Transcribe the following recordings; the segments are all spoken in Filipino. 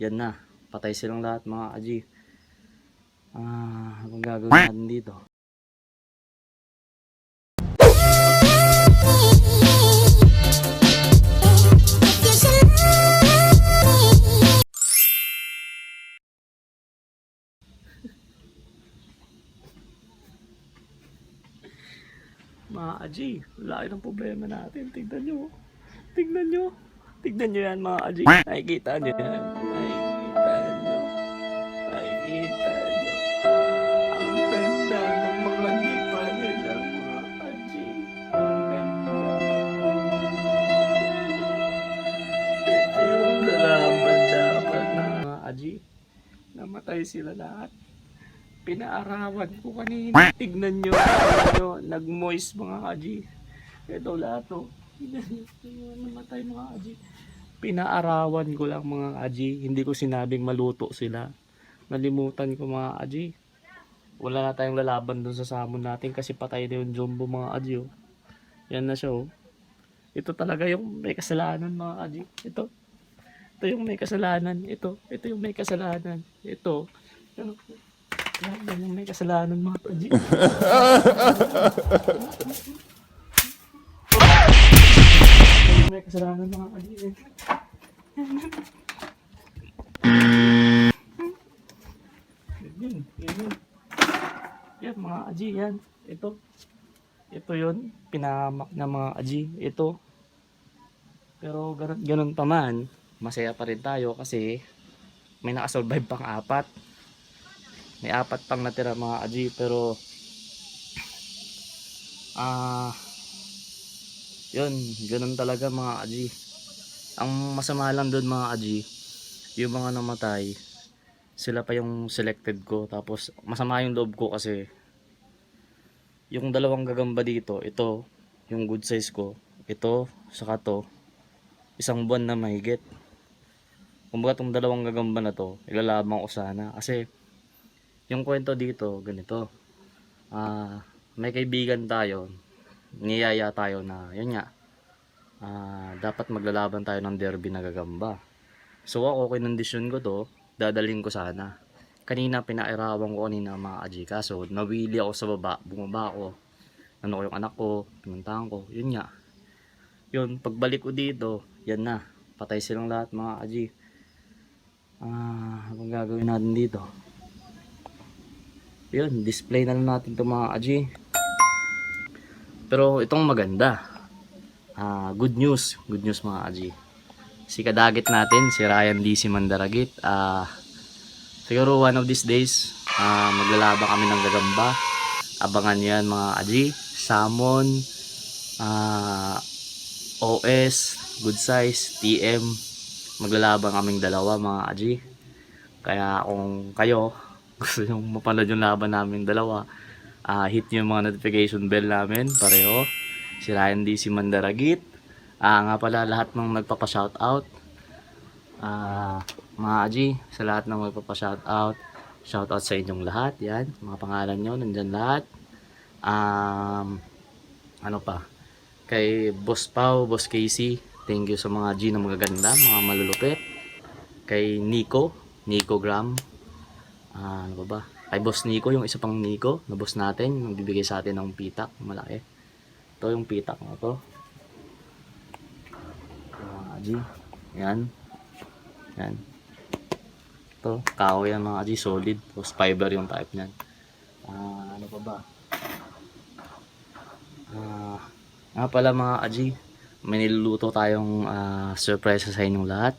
Yan na, patay silang lahat mga kaji. Anong gagawin natin dito? Mga kaji, laki ng problema natin. Tignan nyo. Tignan nyo. Tignan nyo yan mga kaji. Nakikita nyo yan. Nakikita nyo. Nakikita nyo. Ang ganda ng mga lipa nila mga kaji. Ang ganda. Ito yung lalaban dapat na mga kaji. Namatay sila lahat. Pinaarawan ko kanina. Tignan nyo. Nag-moist mga kaji. Ito lahat to. Tignan nyo. Namatay mga kaji. Pinaarawan ko lang mga kaji. Hindi ko sinabing maluto sila. Nalimutan ko mga kaji. Wala na tayong lalaban dun sa samon natin kasi patay na yung jumbo mga kaji. Oh. Yan na siya oh. Ito talaga yung may kasalanan mga kaji. Ito yung may kasalanan. Ito yung may kasalanan. Ito yan yung may kasalanan mga kaji. Yung may kasalanan mga kaji. Yan mga kaji yan. Ito yun. Pinahamak na mga kaji. Ito. Pero ganun pa man. Masaya pa rin tayo kasi may nakasurvive pang 4. May 4 pang natira mga kaji. Pero yun. Ganun talaga mga kaji. Ang masama lang doon mga kaji, yung mga namatay, sila pa yung selected ko. Tapos masama yung loob ko kasi yung dalawang gagamba dito, ito yung good size ko, ito saka to, 1 buwan na mahigit. Kumbaga tong dalawang gagamba na to, ilalaban ko sana kasi yung kwento dito ganito. May kaibigan tayo, niyaya tayo na yun nga, dapat maglalaban tayo ng derby na gagamba. So ako kinondisyon ko to, dadalhin ko sana. Kanina pinairawan ko kanina mga kaji, kaso nawili ako sa baba, bumaba ako. Ano ko yung anak ko, pinuntahan ko, yun nga. Yun, pagbalik ko dito, yan na, patay silang lahat mga kaji. Anong gagawin natin dito? Yun, display na lang natin to mga kaji. Pero itong maganda. Good news mga kaji. Si kadagit natin, si Ryan DC Mandaragit. Siguro one of these days, maglalaba kami ng gagamba. Abangan yan mga kaji. Salmon, OS, good size, TM. Maglalabang kaming dalawa mga kaji. Kaya kung kayo gusto nyo mapanood yung laban namin dalawa, hit nyo yung mga notification bell namin pareho. Si Ryan DC Mandaragit. Nga pala lahat ng nagpapa-shoutout, mga kaji, sa lahat ng magpapa-shoutout, shoutout sa inyong lahat. Yan, mga pangalan nyo nandyan lahat. Ano pa, kay Boss Pau, Boss Casey, thank you sa mga G na magaganda, mga malulupit. Kay Nico Gram, ano ba, kay Boss Nico, yung isa pang Nico na boss natin, nagbibigay sa atin ng pitak malaki. Ito yung pitak na to mga G, yan ito, kahoy yan mga G, solid, tapos fiber yung type nyan. Ano pa ba, nga pala mga Aji, may niluluto tayong surprise sa inyong lahat.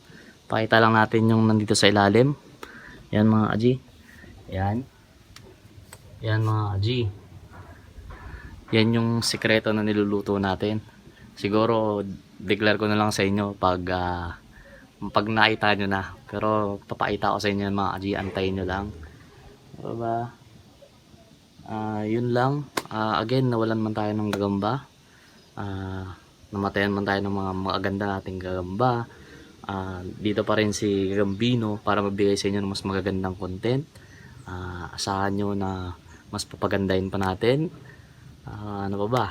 Pakita lang natin yung nandito sa ilalim. Yan mga Aji. Yan mga Aji. Yan yung sikreto na niluluto natin. Siguro declare ko na lang sa inyo pag nakita nyo na. Pero papakita ko sa inyo mga Aji, antayin nyo lang. Diba? Yun lang. Again, nawalan man tayo ng gagamba. Namatayan man tayo ng mga magaganda nating gagamba. Dito pa rin si Gambino para magbigay sa inyo ng mas magagandang content. Asahan nyo na mas papagandahin pa natin. Ano pa ba?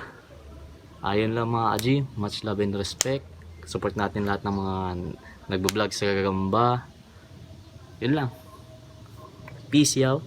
Ayun lang mga Aji, much love and respect. Support natin lahat ng mga nagbablog sa gagamba. Yun lang. Peace, yaw.